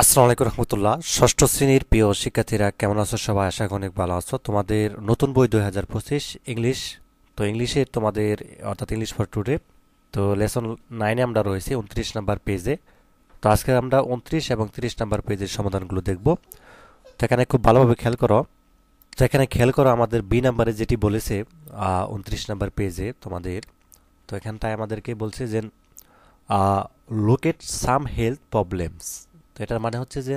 আসসালামু আলাইকুম রহমতুল্লাহ। ষষ্ঠ শ্রেণীর প্রিয় শিক্ষার্থীরা কেমন আছো? সবাই আশা করি অনেক ভালো আছো। তোমাদের নতুন বই 2025 ইংলিশ। তো ইংলিশের তোমাদের অর্থাৎ ইংলিশ ফর টুডে। তো লেসন 9-এ আমরা রয়েছি 29 নাম্বার পেজে। তো আজকে আমরা 29 এবং 30 নাম্বার পেজের সমাধানগুলো দেখব। তো এখানে খুব ভালোভাবে খেয়াল করো। তো এখানে খেয়াল করো আমাদের বি নাম্বারে যেটি বলেছে 29 নাম্বার পেজে তোমাদের। তো এখানটায় আমাদেরকে বলছে যে look at some health problems. তো এটার মানে হচ্ছে যে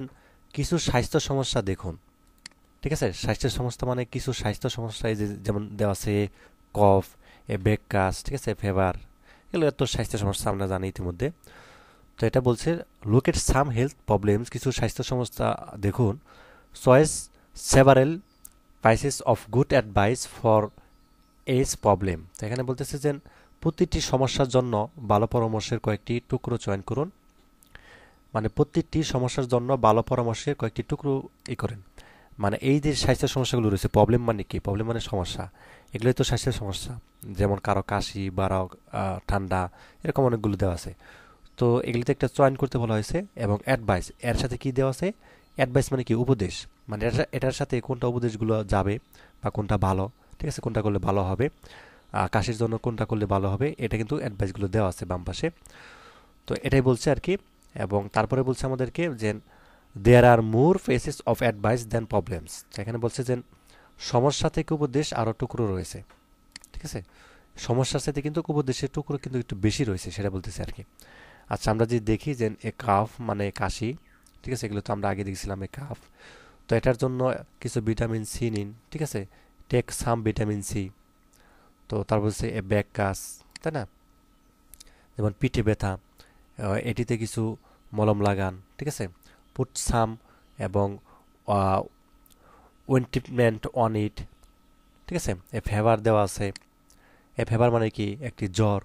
কিছু স্বাস্থ্য সমস্যা দেখুন। ঠিক আছে, স্বাস্থ্য সমস্যা মানে কিছু স্বাস্থ্য সমস্যা, এই যে যেমন দেওয়া আছে কফ, এ ব্যাক কাশ, ঠিক আছে, ফেভার, এগুলো এত স্বাস্থ্য সমস্যা আমরা জানি ইতিমধ্যে। তো এটা বলছে look at some health problems, কিছু স্বাস্থ্য সমস্যা দেখুন। Choice several pieces of good advice for age problem. তো এখানে বলতেছে যে প্রতিটি সমস্যার জন্য ভালো পরামর্শের কয়েকটি টুকরো চয়ন করুন। মানে প্রত্যেকটি সমস্যার জন্য ভালো পরামর্শের কয়েকটি টুকরো করেন। মানে এই যে স্বাস্থ্য সমস্যাগুলো রয়েছে, প্রবলেম মানে কি? প্রবলেম মানে সমস্যা। এগুলোই তো স্বাস্থ্যের সমস্যা। যেমন কারো কাশি, বারো ঠান্ডা, এরকম অনেকগুলো দেওয়া আছে। তো এগুলিতে একটা চয়ন করতে বলা হয়েছে। এবং অ্যাডভাইস এর সাথে কি দেওয়া আছে? অ্যাডভাইস মানে কি? উপদেশ। মানে এটার সাথে কোনটা উপদেশগুলো যাবে বা কোনটা ভালো, ঠিক আছে, কোনটা করলে ভালো হবে, কাশির জন্য কোনটা করলে ভালো হবে, এটা কিন্তু অ্যাডভাইসগুলো দেওয়া আছে বাম পাশে। তো এটাই বলছে আর কি। এবং তারপরে বলছে আমাদেরকে যে there are more pieces of advice than problems. এখানে বলছে যে সমস্যা থেকে উপদেশ আরও টুকরো রয়েছে। ঠিক আছে, সমস্যার সাথে কিন্তু উপদেশের টুকরো কিন্তু একটু বেশি রয়েছে, সেটা বলতেছে আর কি। আচ্ছা, আমরা যদি দেখি যে এ কাফ মানে কাশি, ঠিক আছে, এগুলো তো আমরা আগে দেখছিলাম এ কাফ। তো এটার জন্য কিছু ভিটামিন সি নিন, ঠিক আছে, টেক সাম ভিটামিন সি। তো তারপর বলছে এ ব্যাক কাশ, তাই না? যেমন পিঠে ব্যথা, এটিতে কিছু মলম লাগান, ঠিক আছে, পুট সাম এবং ওয়েন্টিপমেন্ট অন ইট, ঠিক আছে। এ ফেভার দেওয়া আছে। এ ফেভার মানে কি? একটি জ্বর।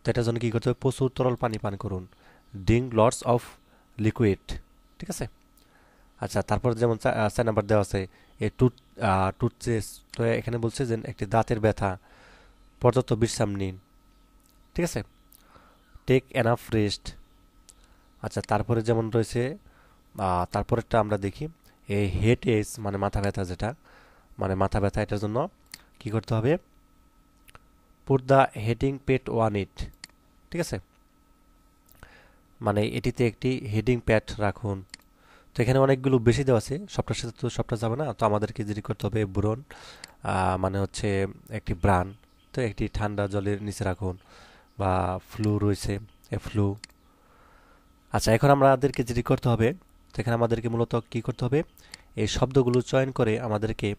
তো এটার জন্য কী করতে হবে? প্রচুর তরল পানি পান করুন। ড্রিঙ্ক লটস অফ লিকুইড, ঠিক আছে। আচ্ছা, তারপর যেমন 4 নাম্বার দেওয়া আছে এ টুথপেস্ট। তো এখানে বলছে যে একটি দাঁতের ব্যথা, পর্যাপ্ত বিশ্রাম নিন, ঠিক আছে, টেক এনাফ রেস্ট। আচ্ছা, তারপরে যেমন রয়েছে তারপরেরটা আমরা দেখি এই হেড এজ মানে মাথা ব্যথা, যেটা মানে মাথা ব্যথা, এটার জন্য কি করতে হবে? Put the heating pad on it, ঠিক আছে, মানে এটিতে একটি হেডিং প্যাড রাখুন। তো এখানে অনেকগুলো বেশি দেওয়া আছে, সবটার সাথে তো সবটা যাবে না। তো আমাদেরকে যেটি করতে হবে ব্রণ, মানে হচ্ছে একটি ব্রান, তো একটি ঠান্ডা জলের নিচে রাখুন। বা ফ্লু রয়েছে, এ ফ্লু। আচ্ছা, এখন আমাদেরকে যেটি করতে হবে, তো এখানে আমাদেরকে মূলত কি করতে হবে? এই শব্দগুলো চয়ন করে আমাদেরকে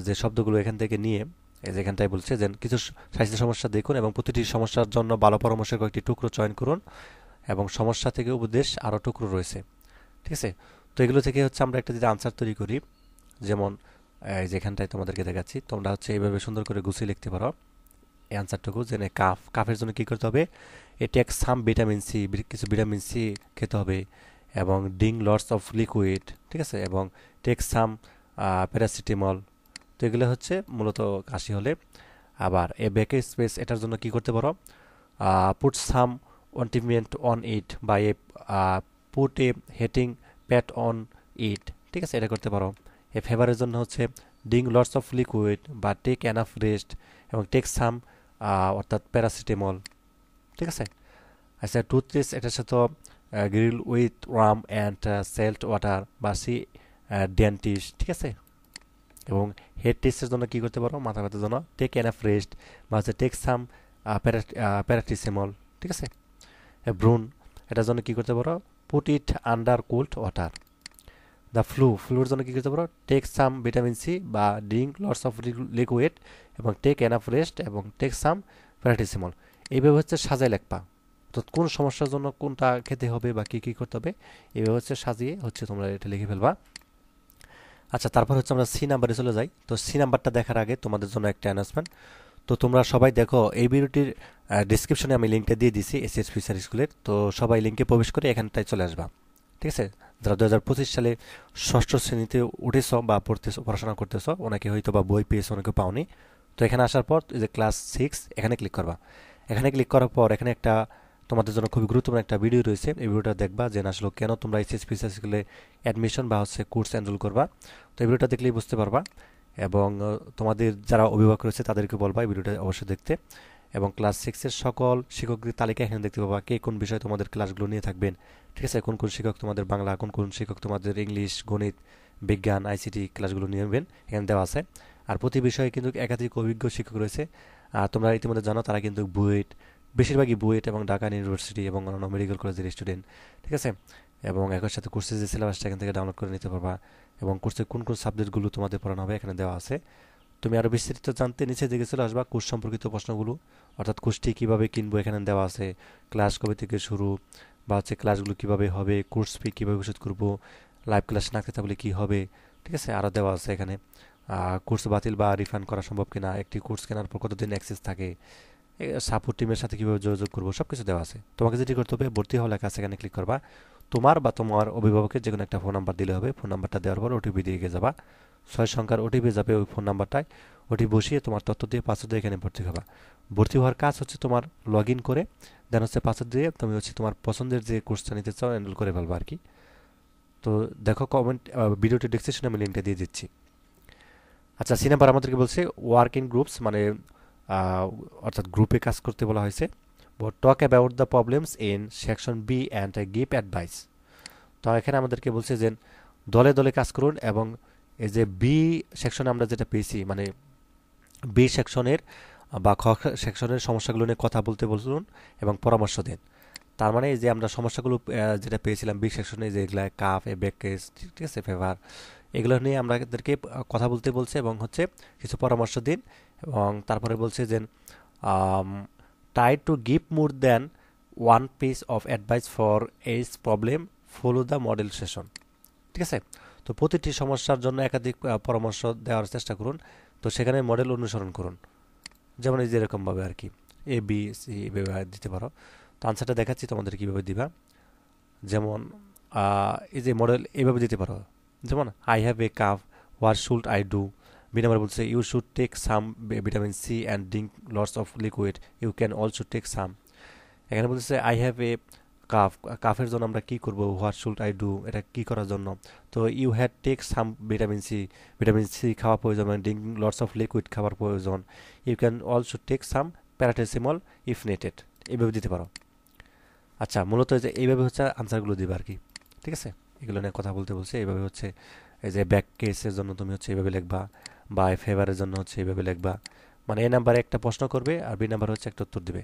যে শব্দগুলো এখান থেকে নিয়ে, এই যে এখানটায় বলছে যে কিছু স্বাস্থ্য সমস্যা দেখুন এবং প্রতিটি সমস্যার জন্য ভালো পরামর্শের কয়েকটি টুকরো চয়ন করুন। এবং সমস্যা থেকে উপদেশ আরও টুকরো রয়েছে, ঠিক আছে। তো এগুলো থেকে হচ্ছে আমরা একটা যদি আনসার তৈরি করি, যেমন এই যেখানটায় তোমাদেরকে দেখাচ্ছি, তোমরা হচ্ছে এইভাবে সুন্দর করে গুছিয়ে লিখতে পারো এই আনসারটুকু। যে কাফ, কাফের জন্য কী করতে হবে? এটি এক সাম ভিটামিন সি, কিছু ভিটামিন সি খেতে হবে। এবং ড্রিঙ্ক লটস অফ লিকুইড, ঠিক আছে, এবং টেক সাম প্যারাসিটামল। তো এগুলো হচ্ছে মূলত কাশি হলে। আবার এ ব্যাকে স্পেস, এটার জন্য কি করতে পারো? পুট সাম অন্টিমেন্ট অন ইট, বা এ put a heating pad on it, ঠিক আছে, এটা করতে পারো। এ ফেভারের জন্য হচ্ছে ড্রিঙ্ক লটস অফ লিকুইড বা টেক এনাফ রেস্ট এবং টেক সাম অর্থাৎ প্যারাসিটামল, ঠিক আছে। আচ্ছা, টুথপেস্ট, এটার সাথে gargle with warm and salt water বা সি ডেন্টিস্ট, ঠিক আছে। এবং হেড টেস্টের জন্য কী করতে পারো? মাথা ব্যথার জন্য টেক এনাফ রেস্ট বা হচ্ছে টেক সাম প্যারাটিসিমল, ঠিক আছে। ব্রুন, এটার জন্য কী করতে পারো? Put it under cold water. The flu, floor জন্য কী করতে পারো? টেক সাম ভিটামিন সি বা ড্রিঙ্ক লটস অফ লিকুইড এবং টেক এনাফ রেস্ট এবং টেক সাম প্যারাটিসিমল। এইভাবে হচ্ছে সাজায় লেখবা। তো কোন সমস্যার জন্য কোনটা খেতে হবে বা কী কী করতে হবে, এইভাবে হচ্ছে সাজিয়ে হচ্ছে তোমরা এটা লিখে ফেলবা। আচ্ছা, তারপর হচ্ছে আমরা সি নাম্বারে চলে যাই। তো সি নাম্বারটা দেখার আগে তোমাদের জন্য একটা অ্যানাউন্সমেন্ট। তো তোমরা সবাই দেখো, এই ভিডিওটির ডিসক্রিপশনে আমি লিঙ্কটা দিয়ে দিছি এসএস ফিচার স্কুলের। তো সবাই লিঙ্কে প্রবেশ করে এখানটায় চলে আসবা, ঠিক আছে। যারা 2025 সালে ষষ্ঠ শ্রেণীতে উঠেছ বা পড়তেছ, পড়াশোনা করতেছ, অনেকে হয়তো বা বই পেয়েছো, অনেকে পাওনি। তো এখানে আসার পর এই যে ক্লাস 6, এখানে ক্লিক করবা। এখানে ক্লিক করার পর এখানে একটা তোমাদের জন্য খুবই গুরুত্বপূর্ণ একটা ভিডিও রয়েছে, এই ভিডিওটা দেখবা যে আসলে কেন তোমরা এইচএসপি স্কুলে অ্যাডমিশন বা হচ্ছে কোর্স এনরোল করবা। তো এই ভিডিওটা দেখলেই বুঝতে পারবা, এবং তোমাদের যারা অভিভাবক রয়েছে তাদেরকে বলবা এই ভিডিওটা অবশ্যই দেখতে। এবং ক্লাস 6-এর সকল শিক্ষকদের তালিকা এখানে দেখতে পাবা, কে কোন বিষয়ে তোমাদের ক্লাসগুলো নিয়ে থাকবেন, ঠিক আছে। কোন কোন শিক্ষক তোমাদের বাংলা, কোন কোন শিক্ষক তোমাদের ইংলিশ, গণিত, বিজ্ঞান, আইসিটি ক্লাসগুলো নেবেন এখানে দেওয়া আছে। আর প্রতি বিষয়ে কিন্তু একাধিক অভিজ্ঞ শিক্ষক রয়েছে। তোমরা ইতিমধ্যে জানো তারা কিন্তু বুয়েট, বেশিরভাগই বুয়েট এবং ঢাকা ইউনিভার্সিটি এবং অন্যান্য মেডিকেল কলেজের স্টুডেন্ট, ঠিক আছে। এবং একই সাথে কোর্সের যে সিলেবাসটা এখান থেকে ডাউনলোড করে নিতে পারবা, এবং কোর্সের কোন কোন সাবজেক্টগুলো তোমাদের পড়ানো হবে এখানে দেওয়া আছে। তুমি আরও বিস্তারিত জানতে নিচে দিকে চলে আসবা, কোর্স সম্পর্কিত প্রশ্নগুলো, অর্থাৎ কোর্সটি কীভাবে কিনবো এখানে দেওয়া আছে, ক্লাস কবে থেকে শুরু, বা হচ্ছে ক্লাসগুলো কীভাবে হবে, কোর্স ফি কীভাবে পরিশোধ করবো, লাইভ ক্লাস না থাকলে কী হবে, ঠিক আছে, আরও দেওয়া আছে এখানে। কোর্স বাতিল বা রিফান্ড করা সম্ভব কিনা, একটি কোর্স কেনার পর কতদিন অ্যাক্সেস থাকে, সাপোর্ট টিমের সাথে কীভাবে যোগাযোগ করবো, সব কিছু দেওয়া আছে। তোমাকে যেটি করতে হবে, ভর্তি হওয়া লেখা আছে এখানে ক্লিক করবা, তোমার বা তোমার অভিভাবকের যে কোনো একটা ফোন নাম্বার দিলে হবে। ফোন নাম্বারটা দেওয়ার পর ওটিপি দিয়ে যাবা, 6 সংখ্যার ওটিপি যাবে ওই ফোন নাম্বারটায়, ওটি বসিয়ে তোমার তথ্য দিয়ে পাসওয়ার্ড দিয়ে এখানে ভর্তি হবা। ভর্তি হওয়ার কাজ হচ্ছে তোমার লগ ইন করে দেন হচ্ছে পাসওয়ার্ড দিয়ে তুমি হচ্ছে তোমার পছন্দের যে কোর্সটা নিতে চাও এনরোল করে ফেলবা আর কি। তো দেখো কমেন্ট, ভিডিওটি ডেসক্রিপশনে আমি লিঙ্কটা দিয়ে দিচ্ছি। আচ্ছা, সি নাম্বার আমাদেরকে বলছে ওয়ার্ক ইন গ্রুপস, মানে অর্থাৎ গ্রুপে কাজ করতে বলা হয়েছে। Talk about the problems in section B and give advice. তো এখানে আমাদেরকে বলছে যে দলে দলে কাজ করুন, এবং এই যে বি সেকশনে আমরা যেটা পেয়েছি, মানে বি সেকশনের বা খ সেকশনের সমস্যাগুলো নিয়ে কথা বলতে বলুন এবং পরামর্শ দেন। তার মানে এই যে আমরা সমস্যাগুলো যেটা পেয়েছিলাম বি সেকশনে, যে এগুলা কাফ, এ ব্যাক কেস, ঠিক আছে, ফেভার, এগুলো নিয়ে আমাদেরকে কথা বলতে বলছে এবং হচ্ছে কিছু পরামর্শ দিন। এবং তারপরে বলছে যে try to give more than one piece of advice for H problem, follow the model session, ঠিক আছে। তো প্রতিটি সমস্যার জন্য একাধিক পরামর্শ দেওয়ার চেষ্টা করুন, তো সেখানে মডেল অনুসরণ করুন, যেমন এই যেরকমভাবে আর কি এ বি সি এভাবে দিতে পারো। তো আনসারটা দেখাচ্ছি তোমাদের কীভাবে দিবা। যেমন এই যে মডেল এইভাবে দিতে পারো, যেমন I have a cough, what should I do. B number বলছে you should take some vitamin C and drink lots of liquid, you can also take some. এখানে বলছে আই হ্যাভ এ কাফ, কাফের জন্য আমরা কি করব, হোয়াট শুড আই ডু, এটা কি করার জন্য। তো you had take some vitamin C, vitamin C খাওয়া প্রয়োজন, মানে ড্রিঙ্ক লটস অফ লিকুইড খাওয়ার প্রয়োজন। You can also take some paracetamol if needed, এইভাবে দিতে পারো। আচ্ছা, মূলত যে এইভাবে হচ্ছে আনসারগুলো দিবে আর কি, ঠিক আছে। এগুলো নিয়ে কথা বলতে বলছে, এইভাবে হচ্ছে এই যে ব্যাক কেসের জন্য তুমি হচ্ছে এইভাবে লিখবা, বা ফেভারের জন্য হচ্ছে এইভাবে লিখবা। মানে এ নাম্বারে একটা প্রশ্ন করবে আর বি নাম্বার হচ্ছে একটা উত্তর দিবে,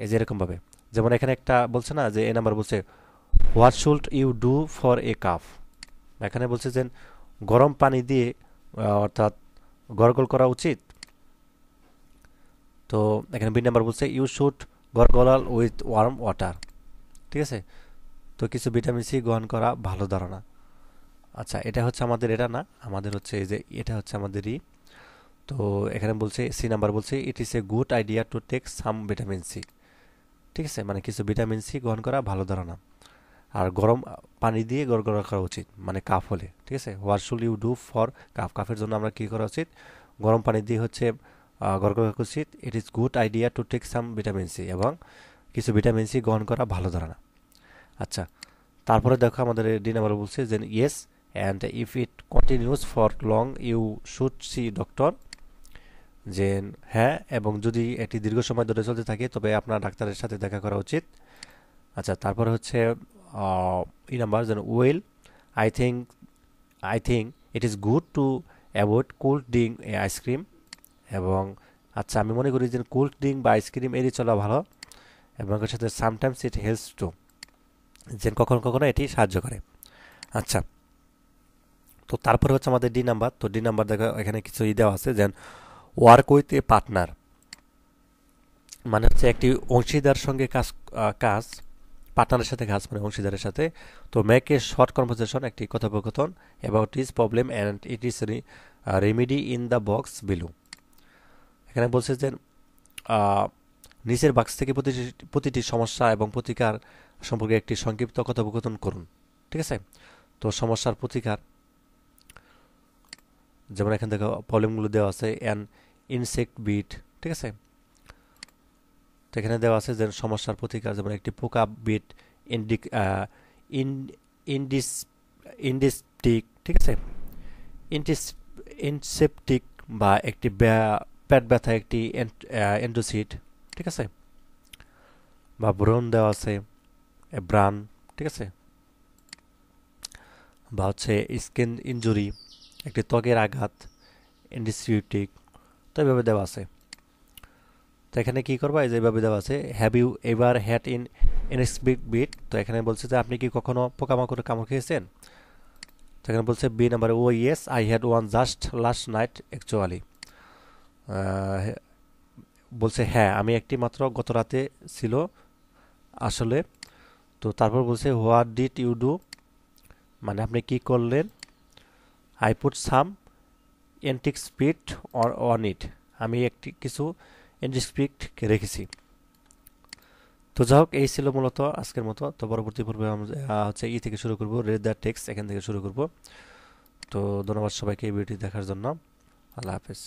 এই যে এরকমভাবে। যেমন এখানে একটা বলছে না, যে এ নাম্বার বলছে what should you do for a cough. এখানে বলছে যে গরম পানি দিয়ে অর্থাৎ গরগল করা উচিত। তো এখানে বি নাম্বার বলছে you should gargle with warm water, ঠিক আছে। তো কিছু ভিটামিন সি গ্রহণ করা ভালো ধারণা। আচ্ছা, এটা হচ্ছে আমাদের, এটা না, আমাদের হচ্ছে এই যে এটা হচ্ছে আমাদেরই। তো এখানে বলছে সি নাম্বার বলছে it is a good idea to take some vitamin C, ঠিক আছে, মানে কিছু ভিটামিন সি গ্রহণ করা ভালো ধারণা। আর গরম পানি দিয়ে গড়গড়া করা উচিত, মানে কাফ হলে, ঠিক আছে। What should you do for cough, কাফের জন্য আমরা কী করা উচিত, গরম পানি দিয়ে হচ্ছে গড়গড়া করা উচিত। It is good idea to take some vitamin C, এবং কিছু ভিটামিন সি গ্রহণ করা ভালো ধারণা। আচ্ছা, তারপরে দেখো আমাদের ডি নাম্বার বলছে যে yes and if it continues for long you should see doctor, যে হ্যাঁ, এবং যদি এটি দীর্ঘ সময় ধরে চলতে থাকে তবে আপনার ডাক্তারের সাথে দেখা করা উচিত। আচ্ছা, তারপরে হচ্ছে ই নাম্বার যেন well I think it is good to avoid cold drink ice cream, এবং আচ্ছা আমি মনে করি যে কোল্ড ড্রিঙ্ক বা আইসক্রিম এড়িয়ে চলা ভালো, এবং এর সাথে সামটাইমস ইট হেল্পস টু, যে কখনো কখনো এটি সাহায্য করে। আচ্ছা, তো তারপরে হচ্ছে আমাদের ডি নাম্বার। তো ডি নাম্বার দেখো এখানে কিছু দেওয়া আছে, যেন ওয়ার্ক উইথ এ পার্টনার, মানে হচ্ছে একটি অংশীদার সঙ্গে কাজ পার্টনারের সাথে কাজ, মানে অংশীদারের সাথে। তো মেক এ শর্ট কনভারসেশন, একটি কথোপকথন about is problem and it is remedy in the box below. এখানে বলছে যে নিচের বাক্স থেকে প্রতিটি সমস্যা এবং প্রতিকার সম্পর্কে একটি সংক্ষিপ্ত কথোপকথন করুন, ঠিক আছে। তো সমস্যার প্রতিকার, যেমন এখানে দেখো প্রবলেমগুলো দেওয়া আছে, অ্যান ইনসেক্ট বিট, ঠিক আছে। তো এখানে দেওয়া আছে যে সমস্যার প্রতিকার, যেমন একটি পোকা বিট ইন্ডিক ইন ইন্ডিস ইন্ডিসটিক, ঠিক আছে, ইন্টিস ইনসেপটিক, বা একটি পেট ব্যথা একটি এন্ডোসিড, ঠিক আছে, বা ব্রণ দেওয়া আছে ব্রান, ঠিক আছে, বা হচ্ছে স্কিন ইনজুরি একটি ত্বকের আঘাত অ্যান্টিসেপটিক। তো এইভাবে দেওয়া আছে। তো এখানে কি করবা, এই যে এইভাবে দেওয়া আছে, have you ever had an ইনএক্সপিক বিট। তো এখানে বলছে যে আপনি কি কখনো পোকামাকড়ে কামড় খেয়েছেন। তো এখানে বলছে B number, oh yes I had one just last night actually. বলছে হ্যাঁ, আমি একটি মাত্র গত রাতে ছিল আসলে। তো তারপর বলছে হোয়াট ডিড ইউ ডু, মানে আপনি কি করলেন। I put some antiseptic on it, আমি একটি কিছু অ্যান্টিস্পিড রেখেছি। তো যাই হোক, এই ছিল মূলত আজকের মতো। তো পরবর্তী পর্বে আমরা হচ্ছে ই থেকে শুরু করব, রেড দ্য টেক্সট এখান থেকে শুরু করব। তো ধন্যবাদ সবাইকে এই ভিডিওটি দেখার জন্য। আল্লাহ হাফেজ।